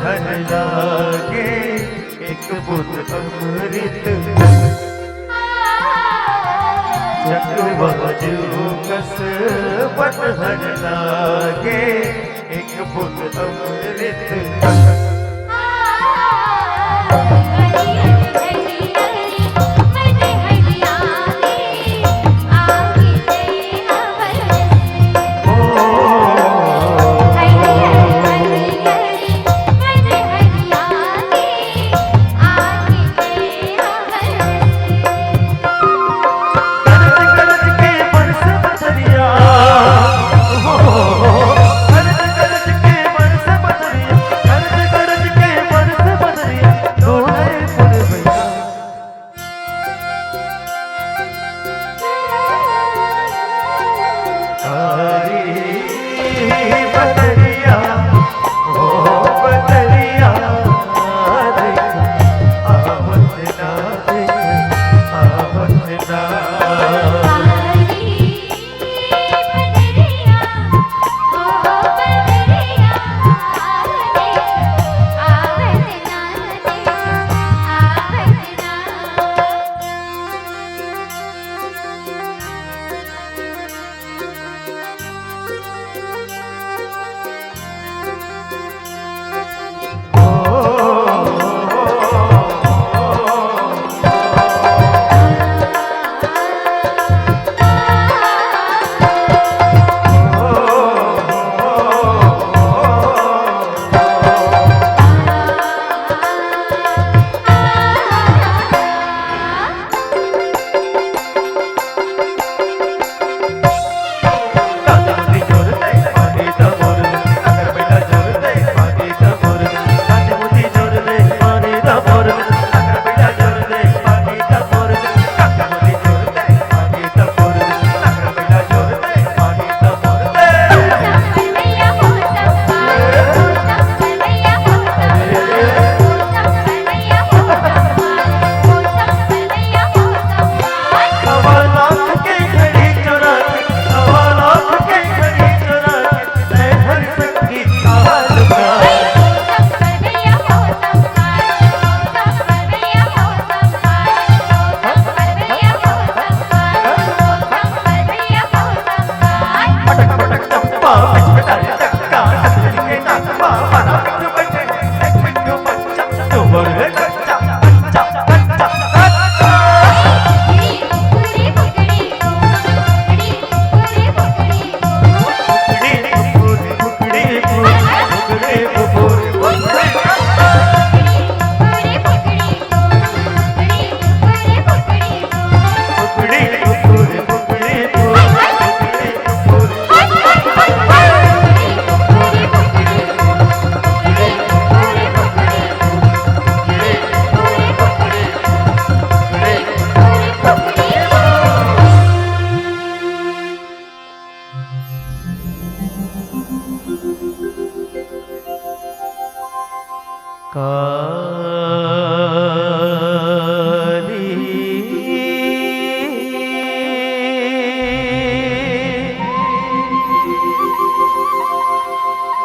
हर लागे एक बूंद अमृत चकवा कस बन हर लागे एक बूंद अमृत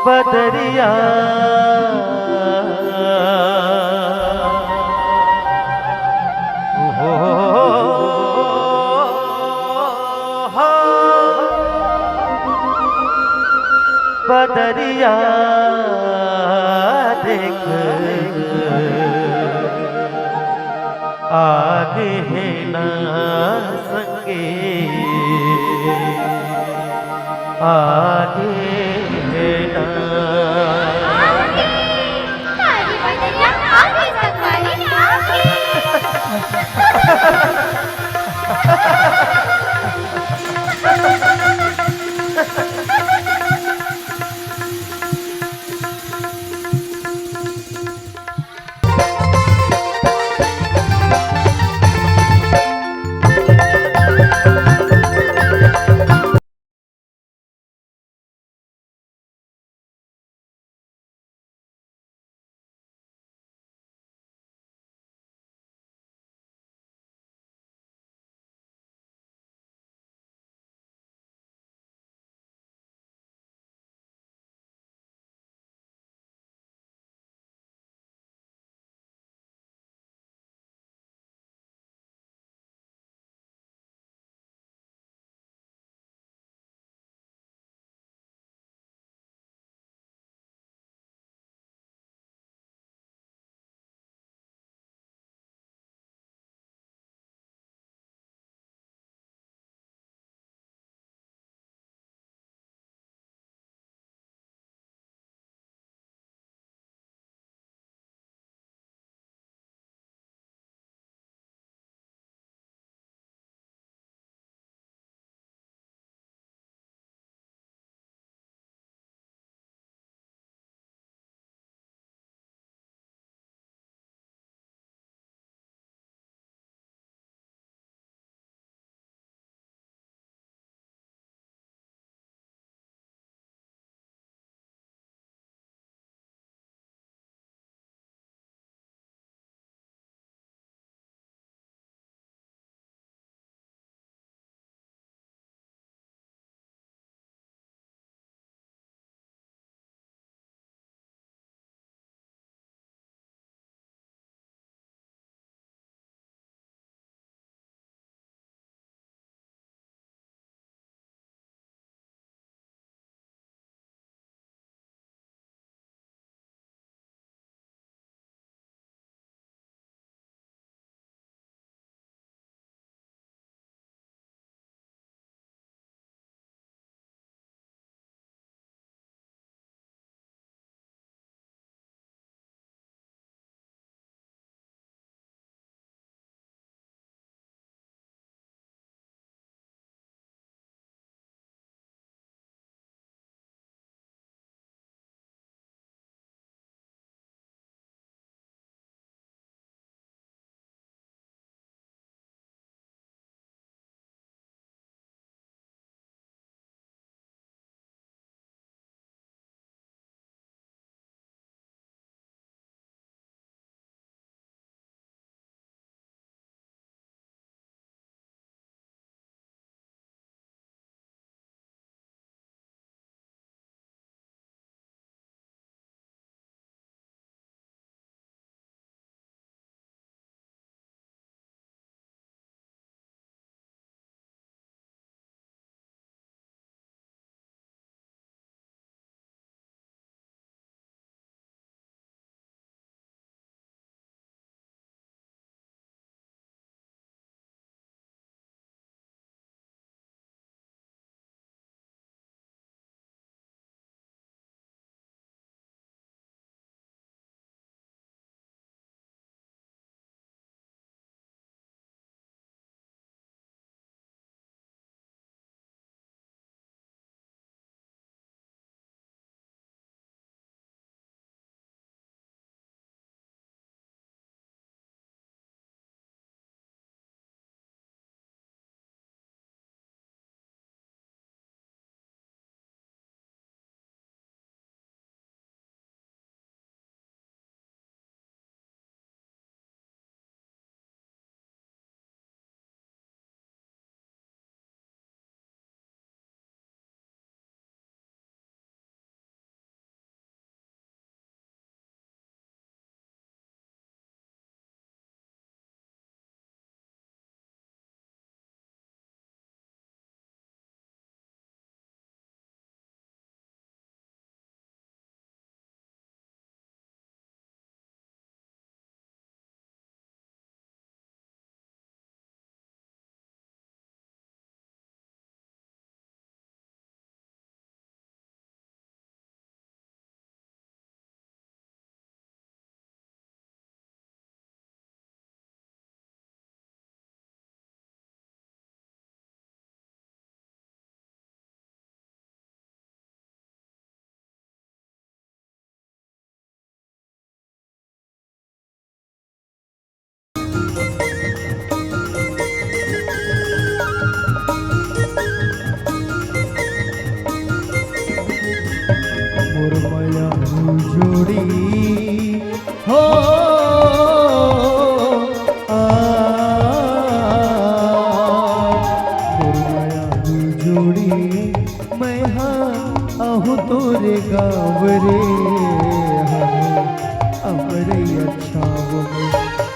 बदरिया बदरिया देख आगे है ना संगे आगे है ना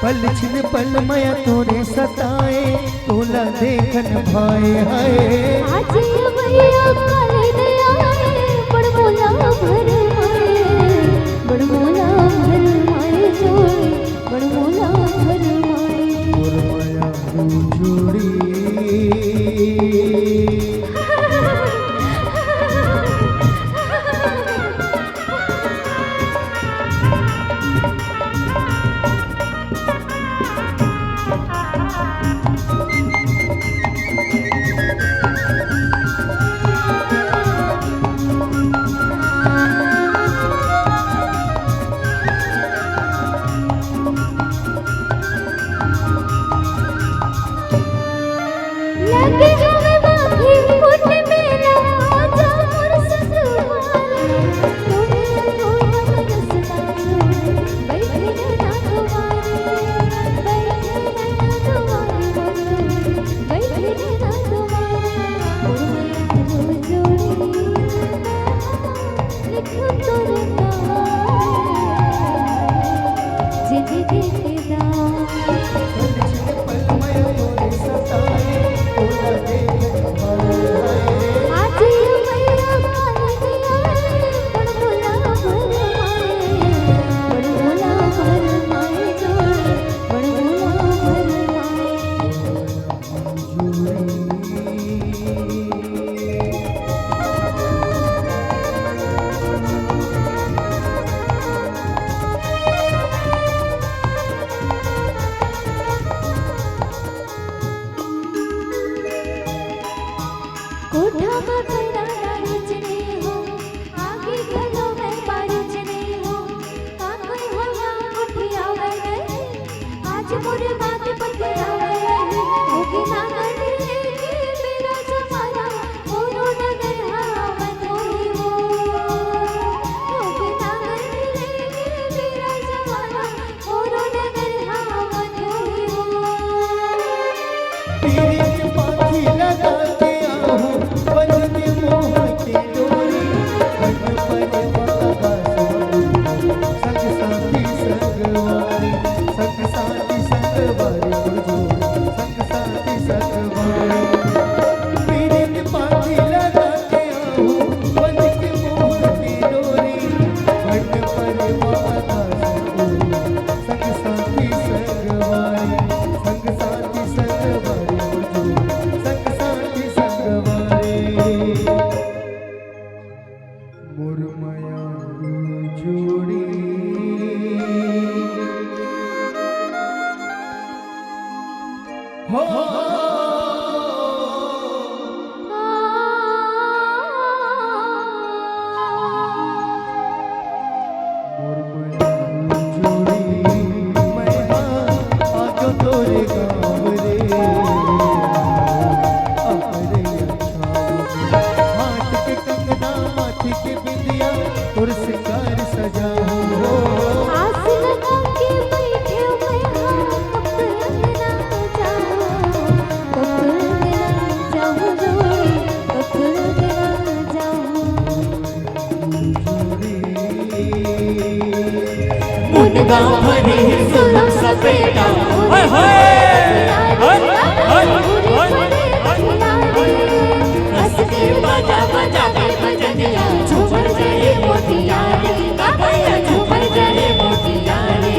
पल छिन पल माया तोरे सताए तोला देखन भाए हाय आज भैया काले दयाए बड़मोला भर माए बड़मोला भर माए जोड़ी बड़मोला भर माए मोर माया जोड़ी लगे हमें बाकी मुठ में ना जा मोर ससुराल तोरे तोरा रसता बैठे ना तुम्हारे बैठे ना तुम्हारे मोर माया जोड़ी लिखो तोरे नाम जिंदगी के दाम पल छिन पल माया तोरे सताए तोला देखन भाए हाय आज भैया काले दयाए बड़मोला भर माए जोड़ी बड़मोला भर माए कोठा में पैरा नाचने हो आगे गलो में बाजने हो काकोई होला उठिया वे आज मोरे बात पतिया वे होगी ना करे मेरा जमाना मोरो नगर मैं थोड़ी हो होगी ना करे मेरा जमाना मोरो नगर मैं थोड़ी हो तेरे के पाखी लगा के आहूं बन के मोह के डोरी बन पर वादा संग साथी संगवारी संग साथी संगवारी गुरु संग साथी संगवारी तेरे के पाखी लगा के आहूं बन के मोह के डोरी बन पर वादा संग साथी संगवारी संग साथी संगवारी गुरु संग साथी संगवारी मोर माया जोड़ी हो मोर माया जोड़ी मैं आजो तोरे गाँव रे अपने हाथ के कंगना माथे के बिंदिया और सिंगार सजाऊं हो आस लगा के बैठे मैं कब जाऊं जोड़ी कब जाऊं मुनगा भरी सुलम सपेटा ओए होए हंस के बजा बजा के बजनिया झूमर जाए मोतिया रे भैया झूमर जाए मोतिया रे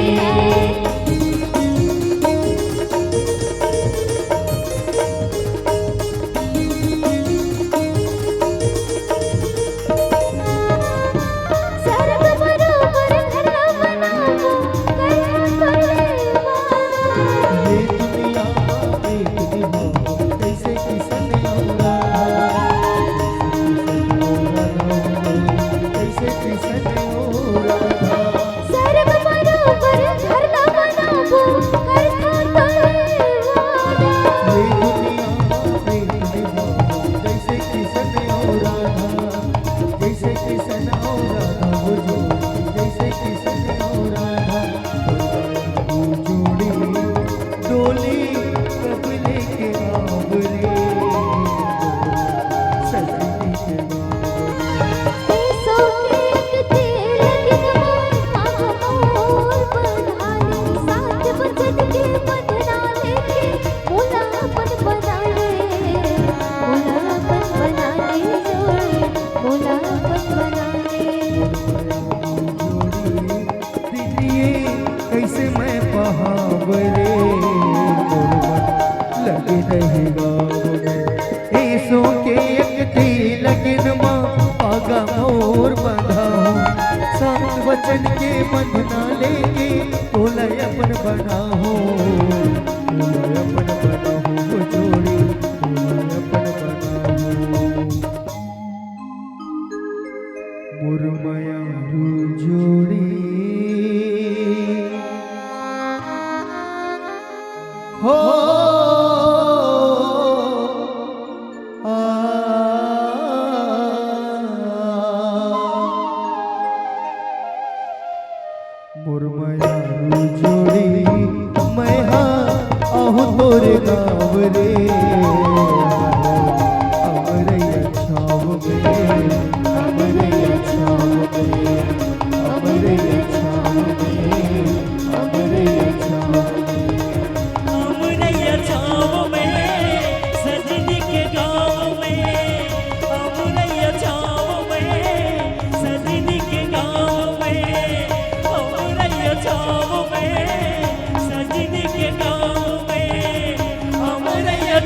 सरग बरोबर घर बनाओ कर परिवार महावरे लगे रही गाँव में ईसो के एक थी लगन माँ आगा मोर बंधा हूँ सात वचन के बंधना लेके तोला अपन बना हूँ तोला अपन बना हूँ जोड़ी तोला अपन बना हूँ मुरमया रू जोड़ी हो मुरमया रू जोड़ी मैं आहू तोरे गाँव रे अमरैया छाव में अमरैया छाव में अमरैया छाव में अमरैया छाव अमरैया छाव में सजनी के गाँव में अमरैया छाव में सजनी के गाँव में अमरैया छाव में सजनी के गाँव में अमरैया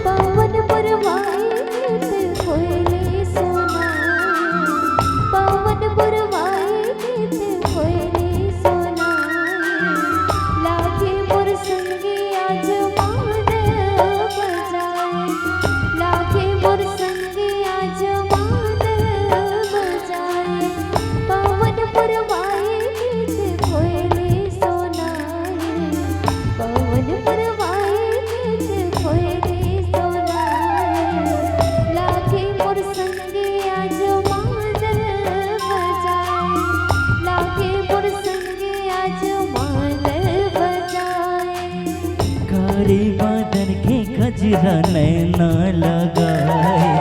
पवन पुरवाई गीत कोयले सोनाई, पवन पुरवाई गीत कोयले सोनाई, लागे मोर संगी आज मान बजाए, लागे मोर संगी आज मान बजाए, पवन पुरवाई गीत कोयले सोनाई, पवन पुरवाई गीत कोयले लागे मोर संगे आज मादल बजाए, लागे मोर संगे आज मादल बजाए। कारी बादल के गजरा नैना लगाए,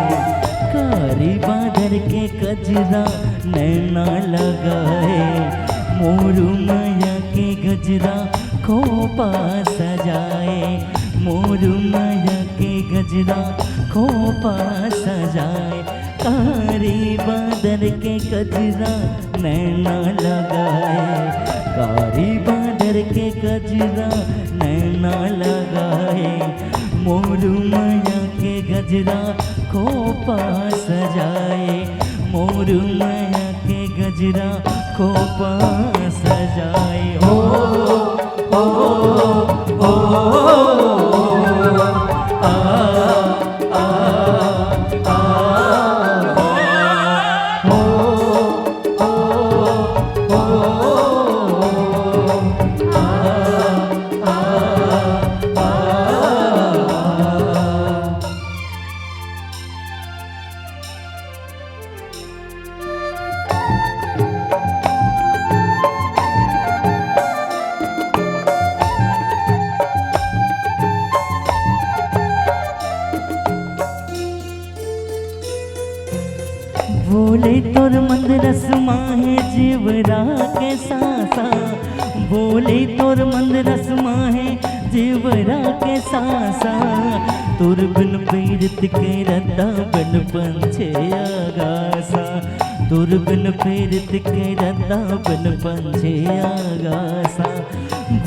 कारी बादल के गजरा नैना लगाए, मोरू माया के गजरा खोपा सजाए, मोरू माया के गजरा खोपा सजाए, कारी बादल के गजरा नैना लगाए, कारी बादल के गजरा नैना लगाए, मोरू माया के गजरा खोपा सजाए, मोरू माया के गजरा खोपा सजाए। ओ बोले तोर मंदरस माहे जीवरा के सासा, बोले तोर मंदरस माहे जीवरा के सासा, तोर बिन पीड़ित के रता बिन पंछे आगासा, तोर बिन पीड़ित के रता बिन पंछे आगासा,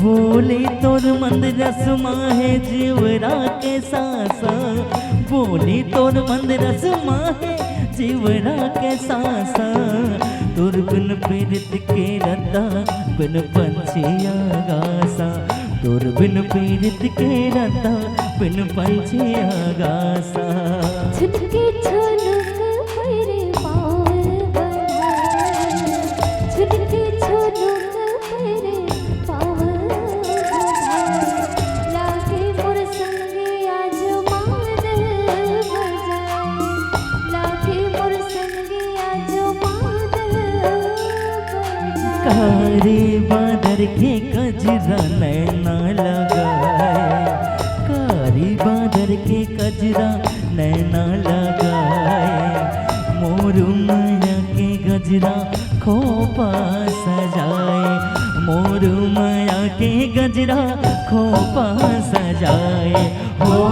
बोले तोर मंदरस माहे जीवरा के सासा, बोले तोर मंदरस माहे जीवरा के सासा, तोर बिन पीड़ित के रता बिन पंछी आगासा, तोर बिन पीड़ित के रता बिन पंछी आगासा। छुटके छुनुक मेरे पाँव बनाए, छुटके छुनुक मेरे पाँव बनाए, लागे मोर संगे आज मादल बजाए, लागे मोर संगे आज मादल बजाए। कारी बादल के गजरा नैना लगाए, कारी बादल के गजरा नैना लगाए, मोरू माया के गजरा खोपा सजाए, मोरू माया के गजरा खोपा सजाए। हो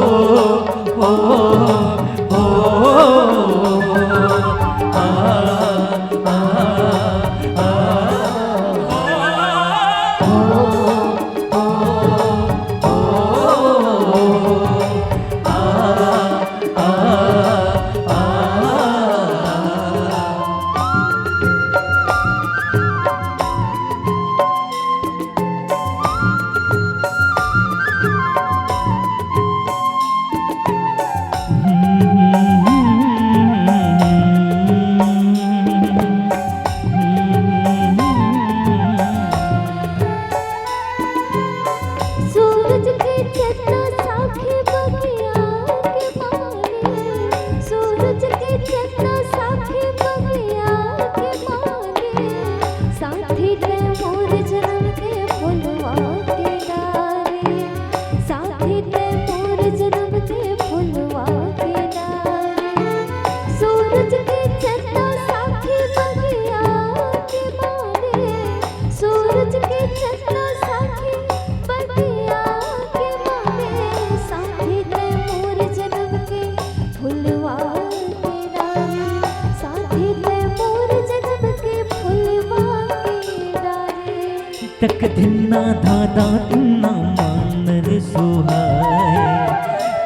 तक धिन्ना धादा तिन्ना मानर सुहाए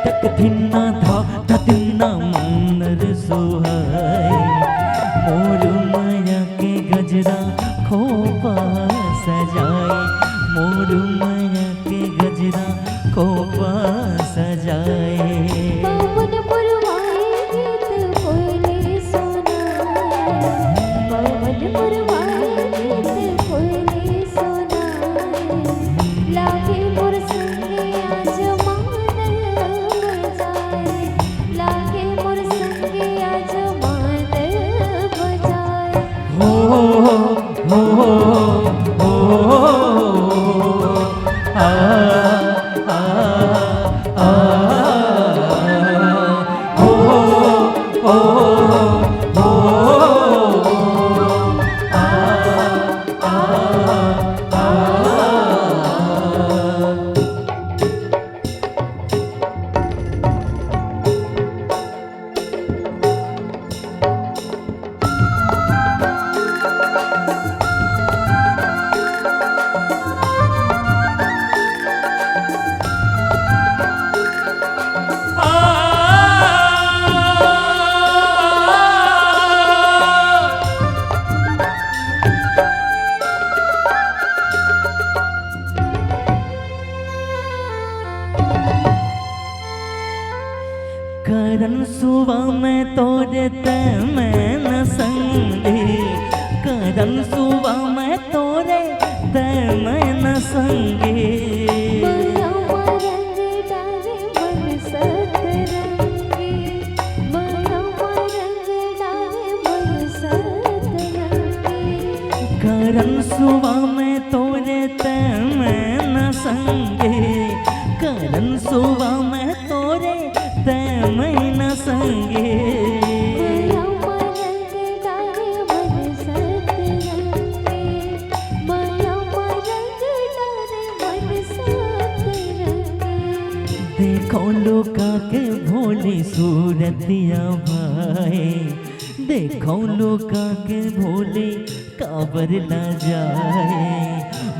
तक धिन्ना धादा तिन्ना मानर सुहाए मोर माया के गजरा खोपा सजाए मोर माया के गजरा खोपा सजाए पवन पुरवाए गीत कोयले सुनाए पवन पुरवाए गीत कोयले सुनाए लागे मोर संगे आज मादल बजाए लागे मोर संगे आज मादल बजाए हो आ आ आ करन सुबह में तोरे ते मैं न संगे करन सुबह में तोरे ते मैं न संगे माया मरंग डाले मन सतरंगी माया मरंग डाले मन सतरंगी करन सुबह में तोरे ते मैं न संगे करन सुबह में तोरे ते मैं न संगे माया मरंग डाले मन सतरंगी माया मरंग डाले मन सतरंगी देखो लोका के भोले सूरतिया भाई देखो लोका के भोले काबर ना जाए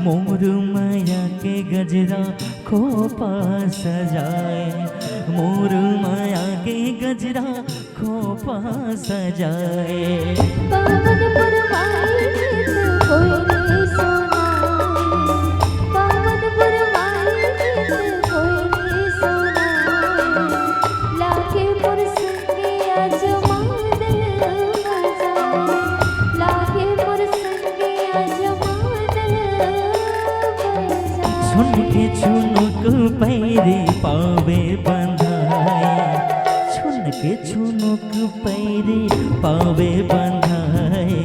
मोर माया के गजरा खोपा सजाए मोर माया के गजरा खोपा सजाए पवन पुरवाए गीत कोयले सुनाए पवन पुरवाए गीत कोयले सुनाए लागे मोर संगे आज मादल बजाए लागे मोर संगे आज मादल बजाए सुन के छुनुक पैरे पावे बंधाए छुन के छुनुक पैरे पावे बंधाए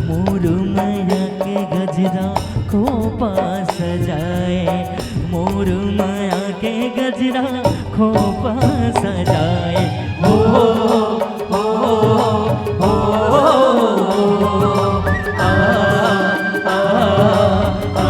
मोर माया के गजरा खोपा सजाए मोर माया के गजरा खोपा सजाए हो आ आ आ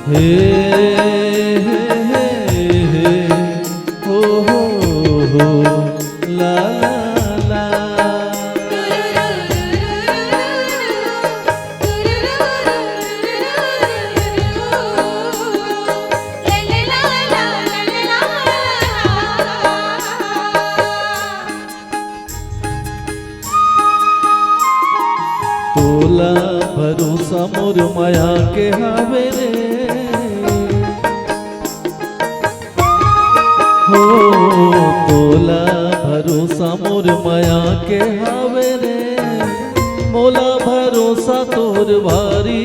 हे हो ला ला मोर माया के हावे रे हो तोला भरोसा मोर माया के हावे रे मोला भरोसा तोर भारी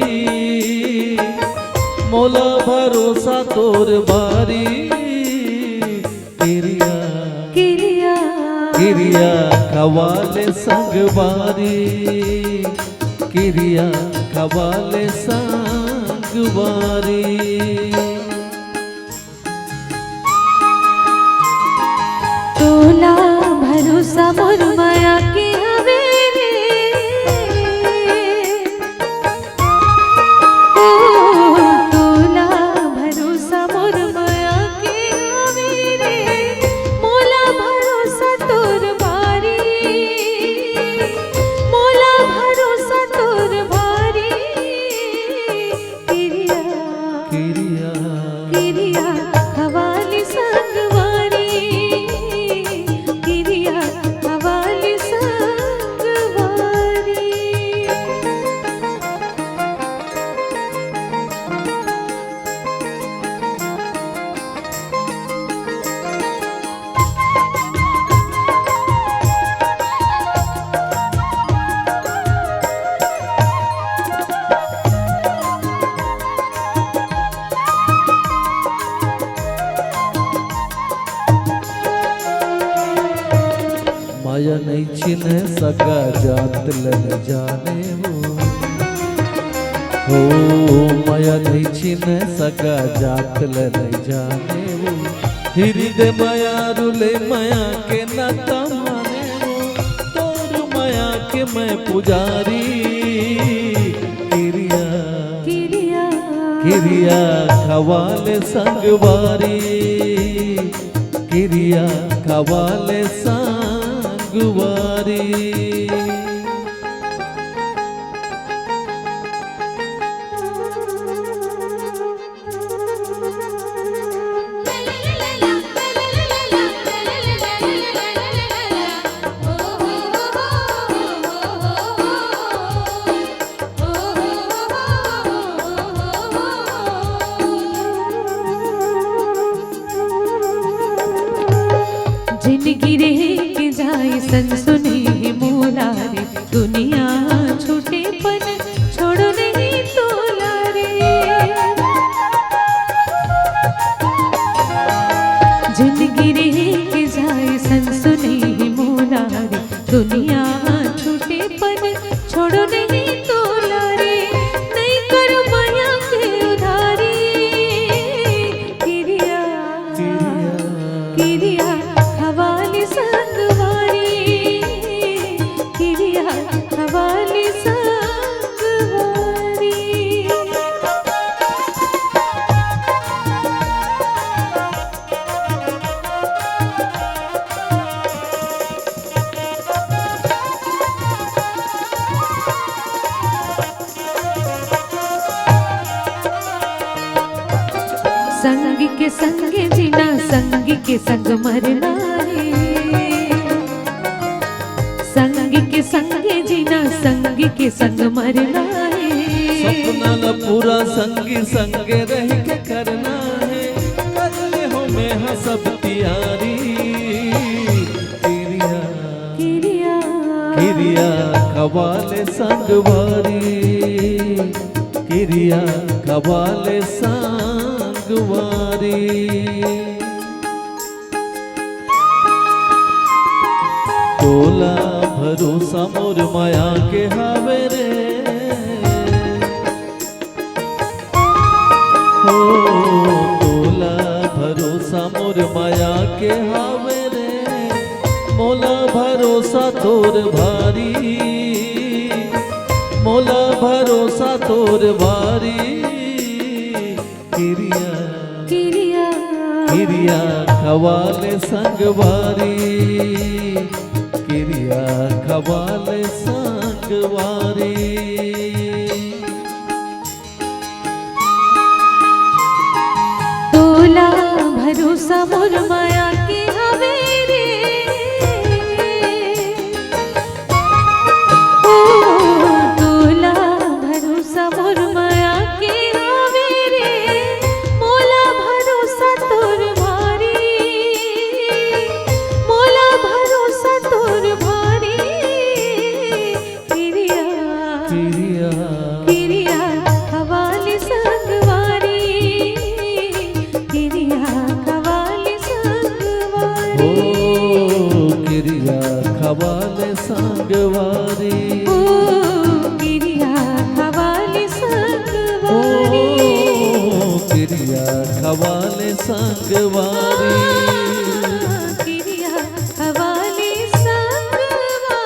मोला भरोसा तोर भारी किरिया किरिया किरिया खवाले संग बारी किरिया खवाले संग बारी तोला भरोसा मोर माया के हवे रे ओ तोला भरोसा मोर माया के हवे रे मोला भरोसा तोर भारी मोला भरोसा तोर भारी किरिया किरिया किरिया हवाली संगवारी किरिया हवाली संगवारी माया नहीं छिन सका जात लन जाने हो माया नहीं छिन सका जात लन जाने वो हृदय माया रुले माया के नाता माने वो तोर माया के मैं पुजारी किरिया किरिया किरिया खवाले संगवारी किरिया खवाले संगवारी जिंदगी रह के जाए सन सुने मोला रे दुनिया छूटे पन छोड़ो नहीं तोला रे जिंदगी रह के जाए सन सुने मोला रे दुनिया छूटे पन छोड़ो नहीं तोला रे नहीं करो माया के उधारी किरिया किरिया हवाली संगवारी किरिया हवाली संगवारी संग के संग जीना संग के संग मरना है संग के संग जीना संग के संग मरना है सपना न पूरा संगी संग रह के करना है कर ले हो में हाँ सब तियारी किरिया किरिया किरिया खवाले संगवारी किरिया खवाले संगवारी तोला भरोसा मोर माया के हावे रे हो तोला भरोसा मोर माया के हावे रे मोला भरोसा तोर भारी मोला भरोसा तोर भारी किरिया किरिया किरिया खवाले संगवारी किरिया खवाले संगवारी तोला भरोसा मोर माया के हवे रे ओ तोला भरोसा मोर किरिया खवाले संगवारी गिरिया हवाले संगवारी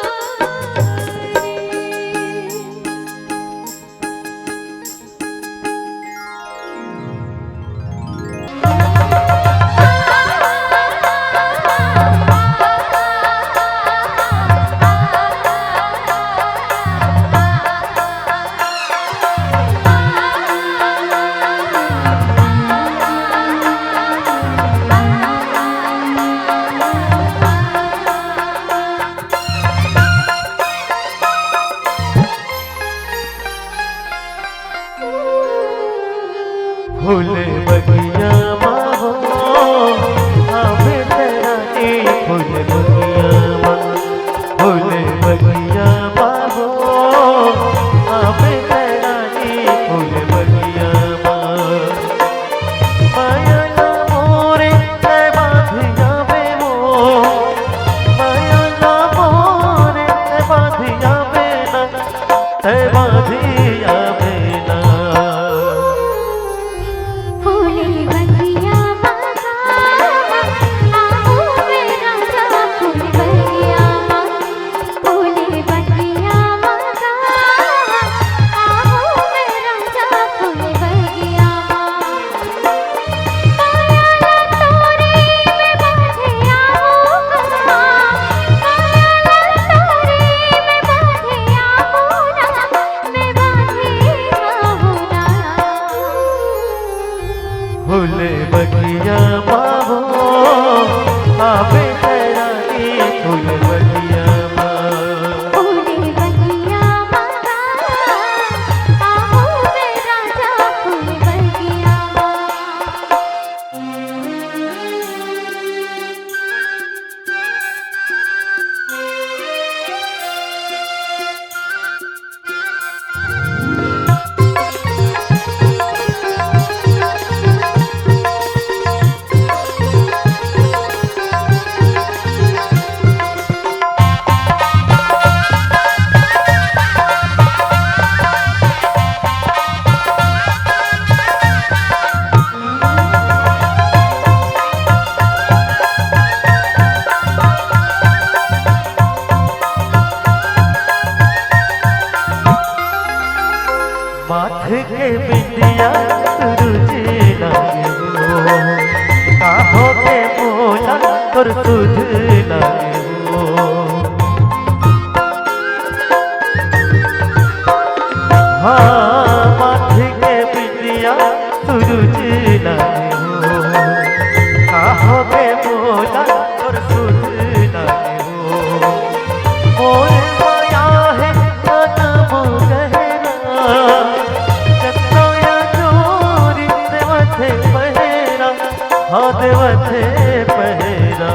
फूल बगिया माहो आवे तेरा फूल बगिया फूल बगिया माहो आवे तेरा फूल बगिया माया ना मोरे ते बाधिया में मो माया ना मोरे ते बाधिया में ना ते बाधिया में ना फूले बगिया माता आओ मेरा जा फूल बगिया फूले बगिया माता आओ मेरा जा फूल बगिया माया ला तोरे में बांधे आऊंगा माया ला तोरे में बांधे आऊंगा मैं बांधे आऊंगा फूल बगिया माहो आवे तेरा फूल बगिया फूले बगिया माता आओ मेरा जा फूल बगिया माथे के बिंदिया तुझे लागे हो काहो के मोला तोर तुझ लागे हो हाँ माथे के बिंदिया तुझे लागे हो काहो के मोला तोर तुझ लागे हो मोर माया है कदम गहरा चंदोया चोरी देवथे पहरा हाँ देवथे पहरा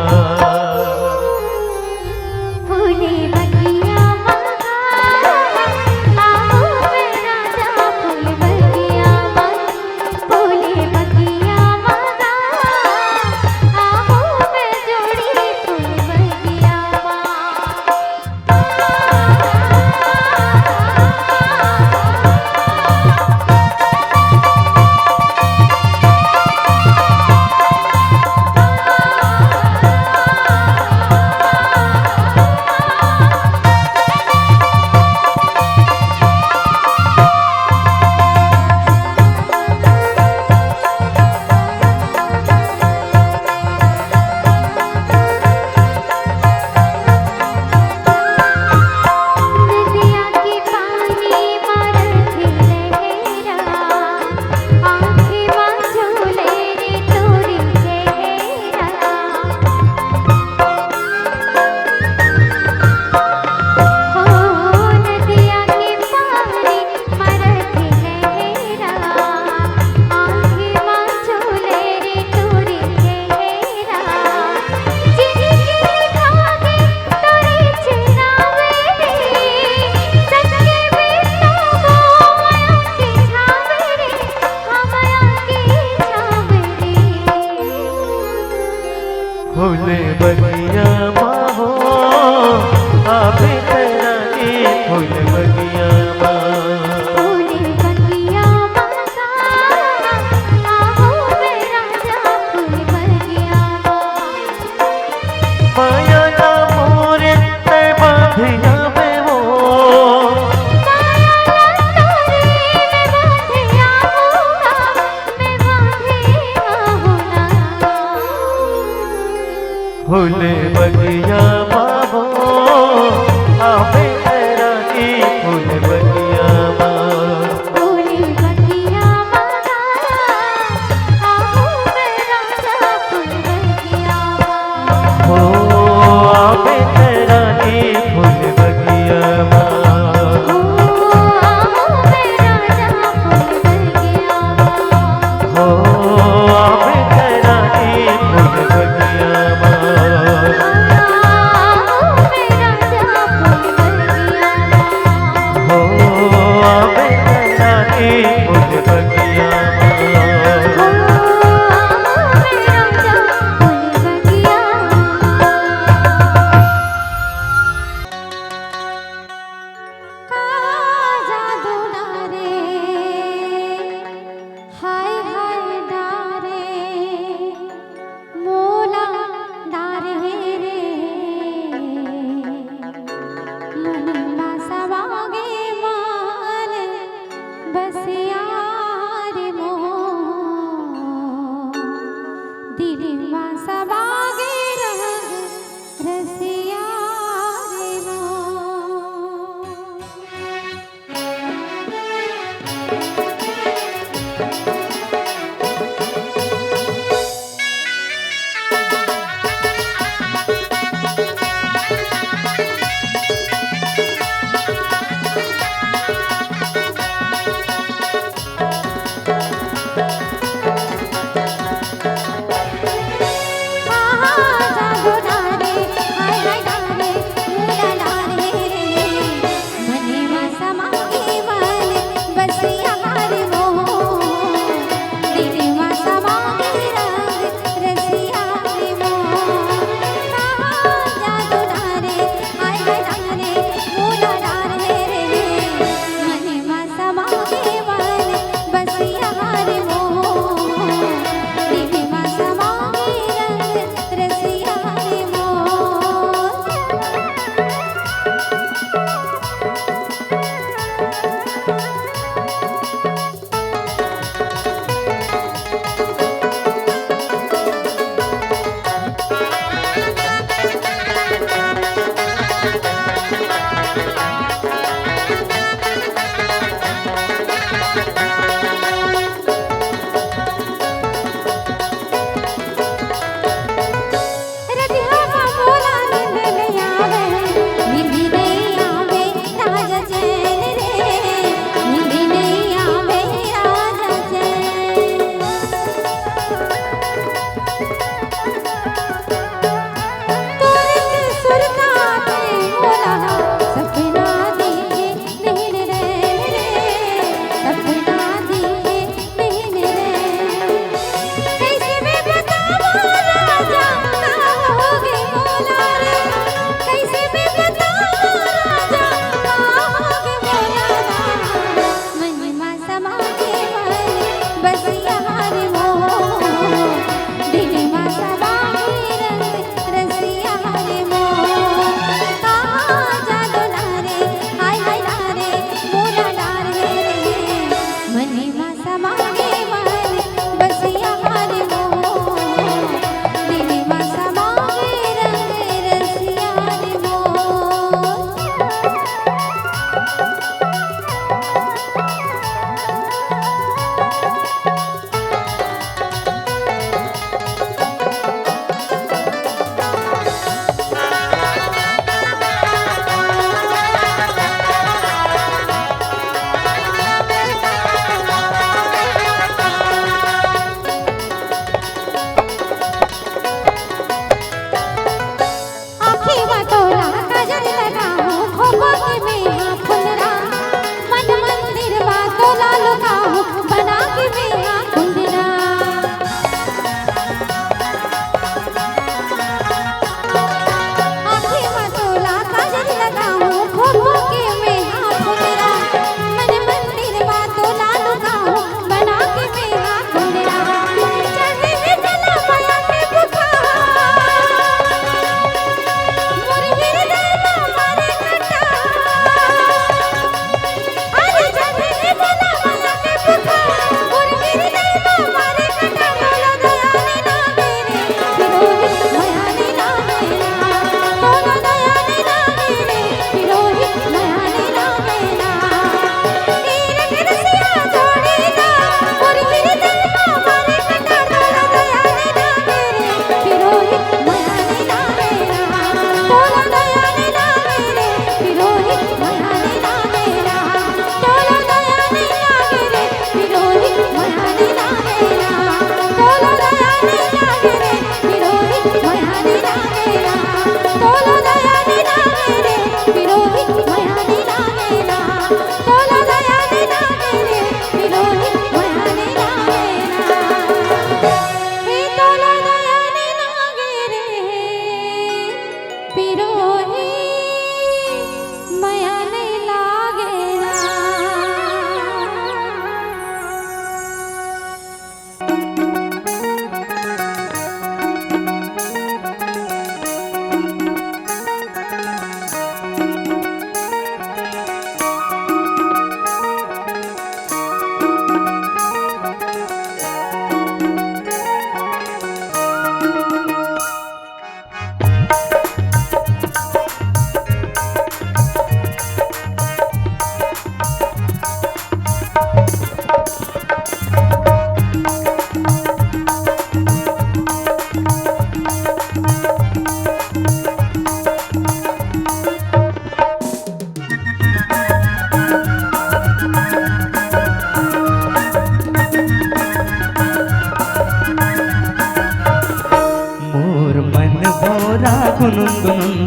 फूल बगिया मावो आवे रानी फूल बगिया फूल बगिया मारा आहू में राजा फूल बगिया हो आवे रानी फूल बगिया ओ आहू में राजा फूल बगिया हो आवे रानी फूल बगिया हो आवे रानी फूल बगिया हाय हाय डारे मोला डारे रे मनमा सवागे मान बसिया रे मो दिलमा सवागे रह रसिया रे मो जादू डारे हाय हाय डारे मोला डारे रे मने मा समागे मान बसिया रे मो दिल मा समागे रंग रसिया रे मो जादू डारे हाय हाय डारे मोला डारे रे मने मा समागे मान बसिया रे मो दिल मा समागे रंग रसिया रे मो रतिहा मोला नींद नहीं आवे नींद नहीं आवे राजा चैन रे नींद नहीं आवे राजा चैन तोरे सुरता पे मोला सपना दिखे नींद रे सपना दिखे नींद रे कैसे मैं बताऊं राजा होगे मोला रे कैसे मैं बताऊं राजा होगे मोला मन मा समागे मन बसिया रे मो दिल मा समागे रंग रसिया रे मो जादू डारे हाय हाय डारे मोला डारे रे मन मा समागे मन बसिया रे मो दिल मा समागे रंग रसिया रे मो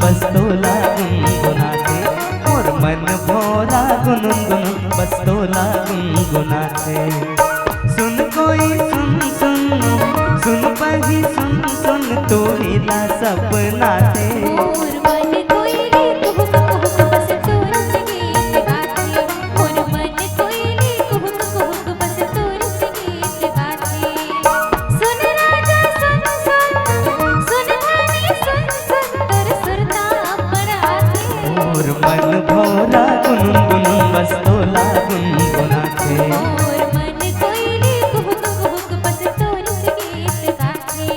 बस तोला गुनगुनाते मोर मन भोला गुनगुन बस तोला गुनगुनाते सुन कोई सुन सुन सुन पही सुन सुन तू हिला सपना थे मोर मन कोयली कुहुक कुहुक बस तोर से गीत गाते मोर मन कोयली कुहुक कुहुक बस तोर से गीत गाते सुन राजा सुन सुन सुन रानी सुन सुन तोर सुरता पर आते मोर मन भोला गुनगुन बस तोला गुनगुनाते मोर मन कोयली कुहुक कुहुक बस तोर से गीत गाते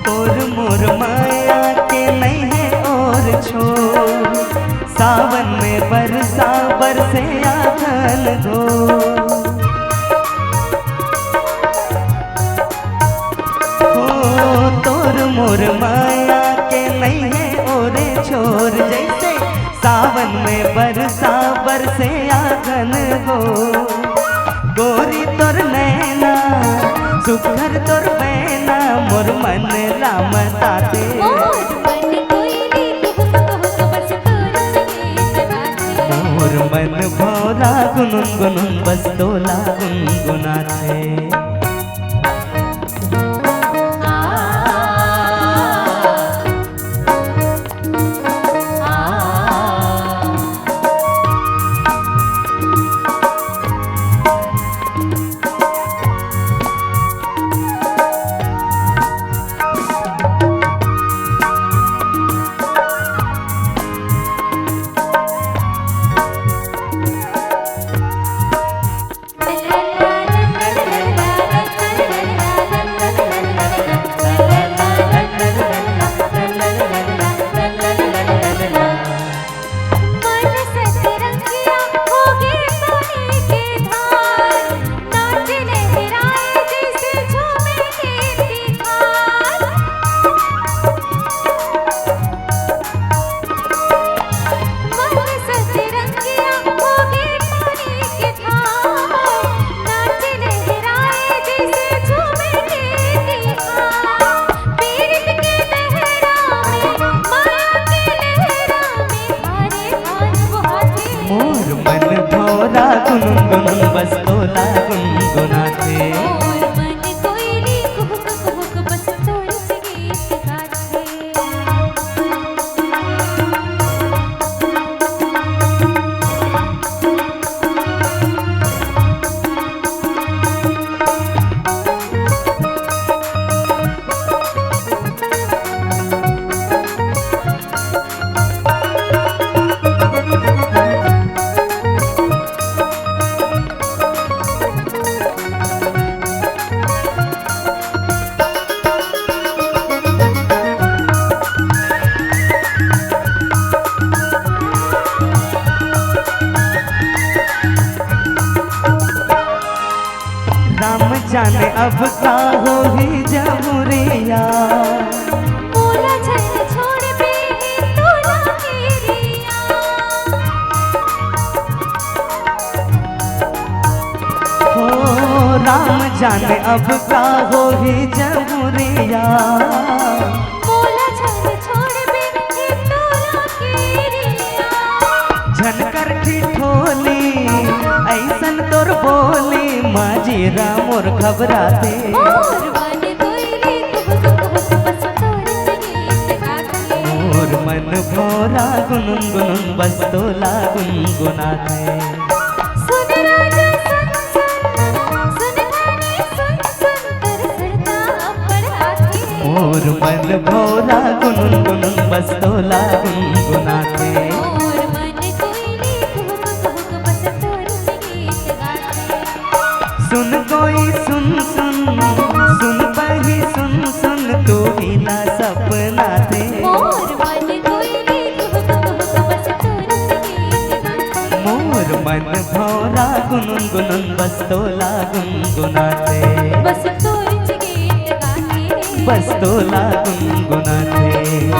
तोर मोर माया के नहीं है और छोर सावन में बरसा बरसे आंगन दो ओ तोर मोर माया के नहीं है और छोर जैसे सावन में बरसा बरसे आंगन हो गोरी तोर नैना सुखर तोर बैना मोर मन लामताते मोर मन कोयली कुहुक कुहुक बस तोर से गीत गाते मोर मन भोला गुनगुन बस तोला गुनगुनाते मन सतरंगिया होगे पानी के धार नाच लहराए जैसे झूमे खेती खार मन सतरंगिया होगे पानी के धार नाच लहराए जैसे झूमे खेती खार पीरित के लहरा में माया के लहरा में हारे हार बहाते मोर मन भोला गुनगुन बस तोला गुनगुनाते मोर मन कोयली कुहुक कुहुक बस तोर से गीत गाते राम जाने अब का हो ही जमुरिया मोला छन छोड़ पे तोला केरिया हो राम जाने अब का हो ही जमुरिया मोला छन छोड़ पे तोला केरिया झनकर ठिठोली ऐसन तोर बोली माजीरा मोर घबराते मोर मन कोयली कुहुक कुहुक बस तोर से गीत गाते मोर मन भोला गुनगुन बस तोला गुनगुनाते सुन राजा सुन सुन सुन रानी सुन सुन तोर सुरता पर आते मोर मन भोला गुनगुन बस तोला गुनगुनाते मोर मन कोयली कुहुक कुहुक बस तोर से गीत गाते गुनगुन बस तोला गुनगुनाते बस तोच गीत गाते बस तोला गुनगुनाते